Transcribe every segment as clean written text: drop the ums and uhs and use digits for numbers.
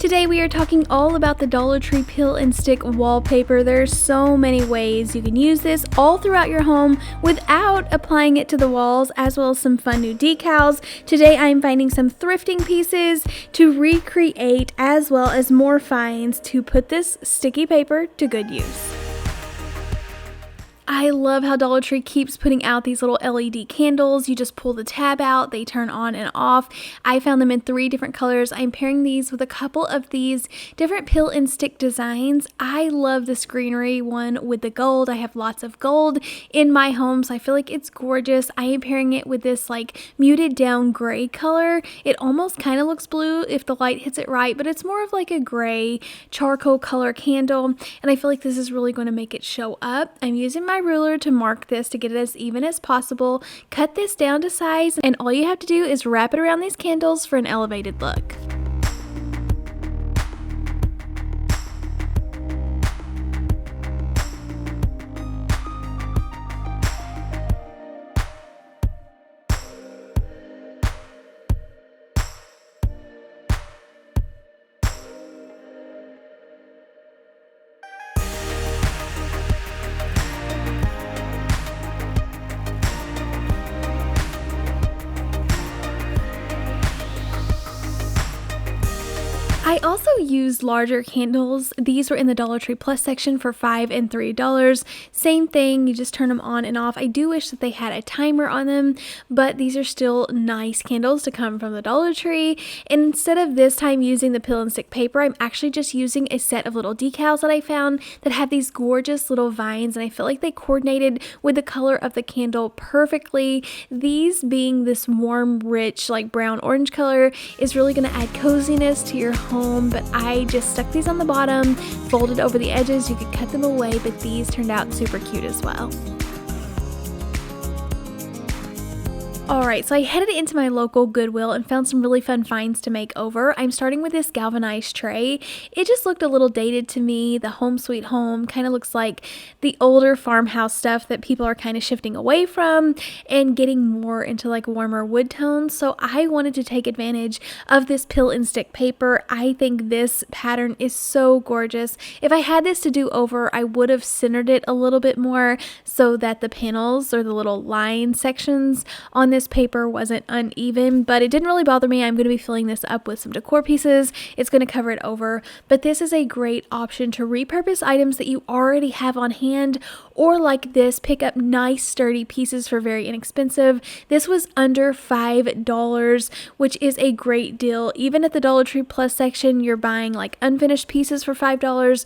Today we are talking all about the Dollar Tree peel and stick wallpaper. There's so many ways you can use this all throughout your home without applying it to the walls, as well as some fun new decals. Today I'm finding some thrifting pieces to recreate, as well as more finds to put this sticky paper to good use. I love how Dollar Tree keeps putting out these little LED candles. You just pull the tab out, they turn on and off. I found them in 3 different colors. I'm pairing these with a couple of these different peel and stick designs. I love this greenery one with the gold. I have lots of gold in my home, so I feel like it's gorgeous. I am pairing it with this like muted down gray color. It almost kind of looks blue if the light hits it right, but it's more of like a gray charcoal color candle, and I feel like this is really going to make it show up. I'm using my ruler to mark this to get it as even as possible. Cut this down to size, and all you have to do is wrap it around these candles for an elevated look. I also used larger candles. These were in the Dollar Tree Plus section for $5 and $3. Same thing, you just turn them on and off. I do wish that they had a timer on them, but these are still nice candles to come from the Dollar Tree. And instead of this time using the peel and stick paper, I'm actually just using a set of little decals that I found that have these gorgeous little vines, and I feel like they coordinated with the color of the candle perfectly. These being this warm, rich, like brown orange color is really going to add coziness to your home. But I just stuck these on the bottom, folded over the edges. You could cut them away, but these turned out super cute as well. Alright, so I headed into my local Goodwill and found some really fun finds to make over. I'm starting with this galvanized tray. It just looked a little dated to me. The Home Sweet Home kind of looks like the older farmhouse stuff that people are kind of shifting away from and getting more into like warmer wood tones. So I wanted to take advantage of this peel and stick paper. I think this pattern is so gorgeous. If I had this to do over, I would have centered it a little bit more so that the panels or the little line sections on this paper wasn't uneven, but it didn't really bother me. I'm going to be filling this up with some decor pieces. It's going to cover it over, but this is a great option to repurpose items that you already have on hand, or like this, pick up nice sturdy pieces for very inexpensive. This was under $5, which is a great deal. Even at the Dollar Tree Plus section, you're buying like unfinished pieces for $5,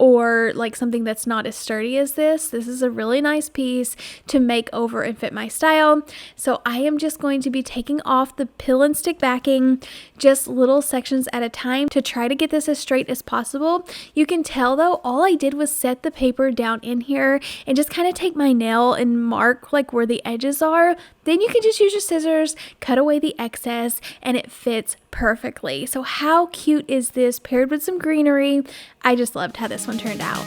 or like something that's not as sturdy as this. This is a really nice piece to make over and fit my style. So I am just going to be taking off the peel and stick backing, just little sections at a time to try to get this as straight as possible. You can tell though, all I did was set the paper down in here and just kind of take my nail and mark like where the edges are. Then you can just use your scissors, cut away the excess, and it fits perfectly. So how cute is this paired with some greenery? I just loved how this one turned out.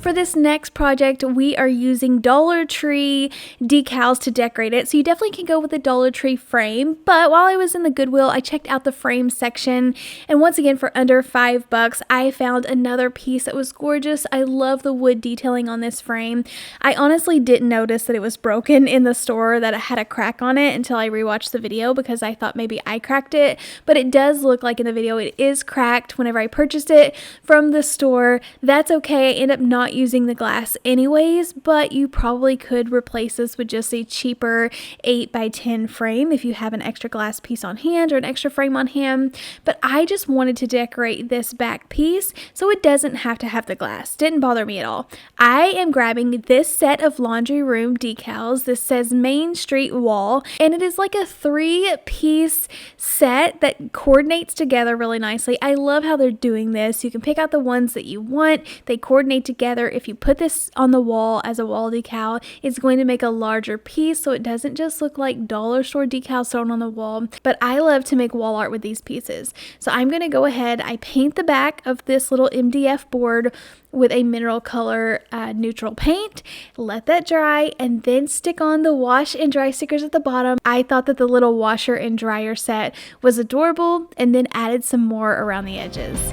For this next project, we are using Dollar Tree decals to decorate it. So you definitely can go with a Dollar Tree frame. But while I was in the Goodwill, I checked out the frame section. And once again, for under $5, I found another piece that was gorgeous. I love the wood detailing on this frame. I honestly didn't notice that it was broken in the store, that it had a crack on it, until I rewatched the video because I thought maybe I cracked it. But it does look like in the video it is cracked whenever I purchased it from the store. That's okay. I end up not using the glass anyways, but you probably could replace this with just a cheaper 8x10 frame if you have an extra glass piece on hand or an extra frame on hand. But I just wanted to decorate this back piece so it doesn't have to have the glass. Didn't bother me at all. I am grabbing this set of laundry room decals. This says Main Street Wall, and it is like a 3-piece set that coordinates together really nicely. I love how they're doing this. You can pick out the ones that you want. They coordinate together. together. If you put this on the wall as a wall decal, it's going to make a larger piece so it doesn't just look like dollar store decals thrown on the wall. But I love to make wall art with these pieces. So I'm going to go ahead, I paint the back of this little MDF board with a mineral color neutral paint, let that dry, and then stick on the wash and dry stickers at the bottom. I thought that the little washer and dryer set was adorable, and then added some more around the edges.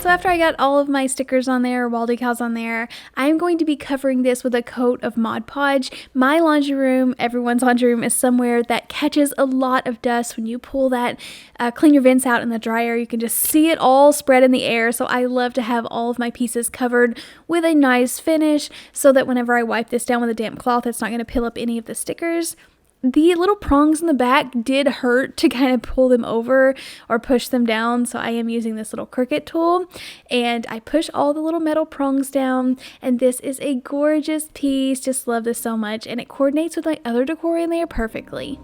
So after I got all of my stickers on there, wall decals on there, I'm going to be covering this with a coat of Mod Podge. My laundry room, everyone's laundry room, is somewhere that catches a lot of dust. When you pull that, clean your vents out in the dryer, you can just see it all spread in the air. So I love to have all of my pieces covered with a nice finish so that whenever I wipe this down with a damp cloth, it's not going to peel up any of the stickers. The little prongs in the back did hurt to kind of pull them over or push them down, so I am using this little Cricut tool, and I push all the little metal prongs down, and this is a gorgeous piece. Just love this so much, and it coordinates with my other decor in there perfectly.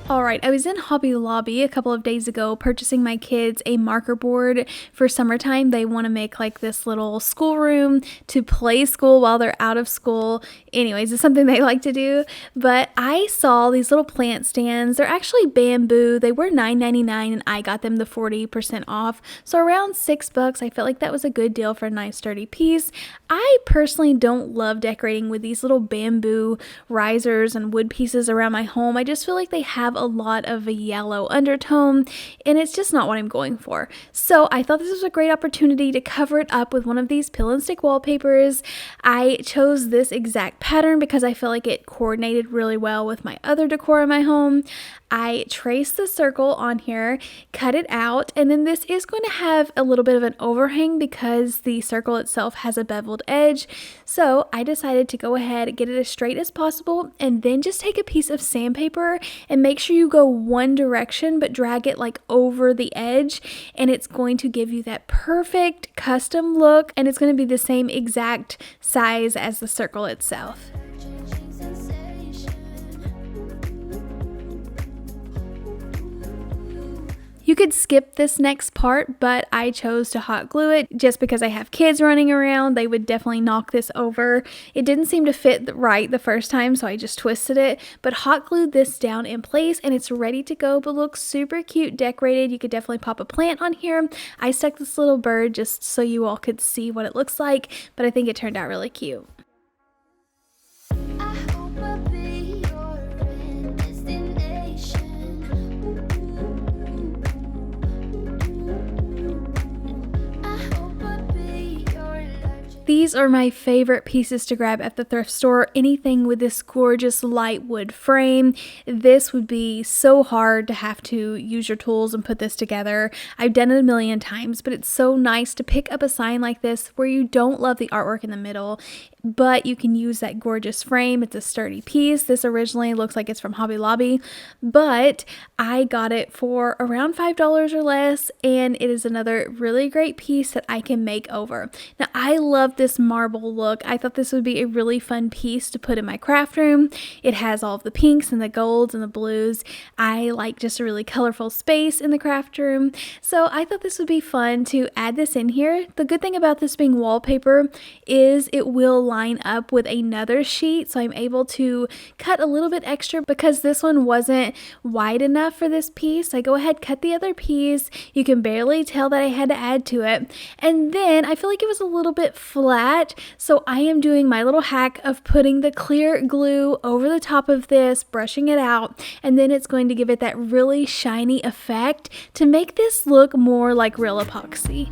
Alright, I was in Hobby Lobby a couple of days ago purchasing my kids a marker board for summertime. They want to make like this little schoolroom to play school while they're out of school. Anyways, it's something they like to do. But I saw these little plant stands. They're actually bamboo. They were $9.99 and I got them the 40% off. So around $6. I felt like that was a good deal for a nice sturdy piece. I personally don't love decorating with these little bamboo risers and wood pieces around my home. I just feel like they have a lot of a yellow undertone and it's just not what I'm going for. So I thought this was a great opportunity to cover it up with one of these peel and stick wallpapers. I chose this exact pattern because I feel like it coordinated really well with my other decor in my home. I traced the circle on here, cut it out, and then this is going to have a little bit of an overhang because the circle itself has a beveled edge. So I decided to go ahead and get it as straight as possible and then just take a piece of sandpaper and make sure you go one direction but drag it like over the edge, and it's going to give you that perfect custom look, and it's going to be the same exact size as the circle itself. You could skip this next part, but I chose to hot glue it just because I have kids running around. They would definitely knock this over. It didn't seem to fit right the first time, so I just twisted it, but hot glued this down in place and it's ready to go, but looks super cute decorated. You could definitely pop a plant on here. I stuck this little bird just so you all could see what it looks like, but I think it turned out really cute. These are my favorite pieces to grab at the thrift store. Anything with this gorgeous light wood frame. This would be so hard to have to use your tools and put this together. I've done it a million times, but it's so nice to pick up a sign like this where you don't love the artwork in the middle, but you can use that gorgeous frame. It's a sturdy piece. This originally looks like it's from Hobby Lobby, but I got it for around $5 or less, and it is another really great piece that I can make over. Now, I love this marble look. I thought this would be a really fun piece to put in my craft room. It has all of the pinks and the golds and the blues. I like just a really colorful space in the craft room, so I thought this would be fun to add this in here. The good thing about this being wallpaper is it will line up with another sheet, so I'm able to cut a little bit extra because this one wasn't wide enough for this piece. I go ahead, cut the other piece. You can barely tell that I had to add to it, and then I feel like it was a little bit flat, so I am doing my little hack of putting the clear glue over the top of this, brushing it out, and then it's going to give it that really shiny effect to make this look more like real epoxy.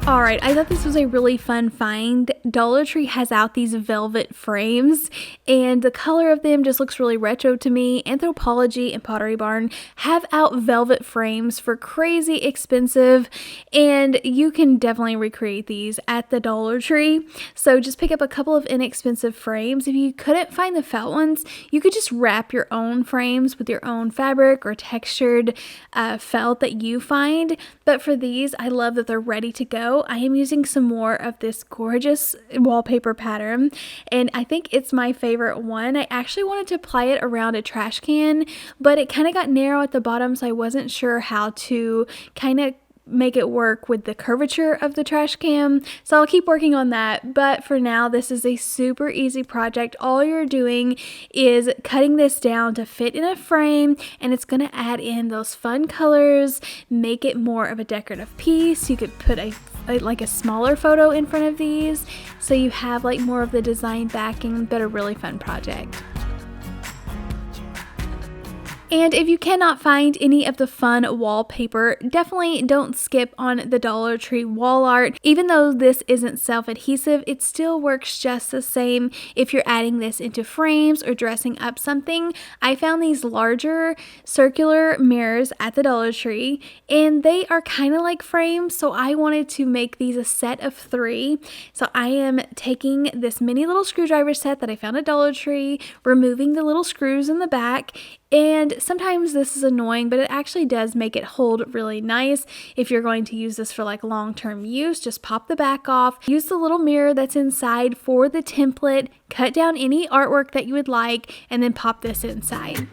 Alright, I thought this was a really fun find. Dollar Tree has out these velvet frames, and the color of them just looks really retro to me. Anthropology and Pottery Barn have out velvet frames for crazy expensive, and you can definitely recreate these at the Dollar Tree. So just pick up a couple of inexpensive frames. If you couldn't find the felt ones, you could just wrap your own frames with your own fabric or textured felt that you find. But for these, I love that they're ready to go. I am using some more of this gorgeous wallpaper pattern, and I think it's my favorite one. I actually wanted to apply it around a trash can, but it kind of got narrow at the bottom, so I wasn't sure how to kind of make it work with the curvature of the trash can, so I'll keep working on that. But for now, this is a super easy project. All you're doing is cutting this down to fit in a frame, and it's going to add in those fun colors, make it more of a decorative piece. You could put like a smaller photo in front of these, so you have like more of the design backing, but a really fun project. And if you cannot find any of the fun wallpaper, definitely don't skip on the Dollar Tree wall art. Even though this isn't self-adhesive, it still works just the same if you're adding this into frames or dressing up something. I found these larger circular mirrors at the Dollar Tree, and they are kind of like frames, so I wanted to make these a set of 3. So I am taking this mini little screwdriver set that I found at Dollar Tree, removing the little screws in the back, and sometimes this is annoying, but it actually does make it hold really nice. If you're going to use this for like long-term use, just pop the back off, use the little mirror that's inside for the template, cut down any artwork that you would like, and then pop this inside.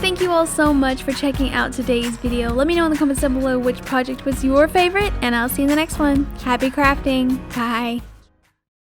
Thank you all so much for checking out today's video. Let me know in the comments down below which project was your favorite, and I'll see you in the next one. Happy crafting. Bye.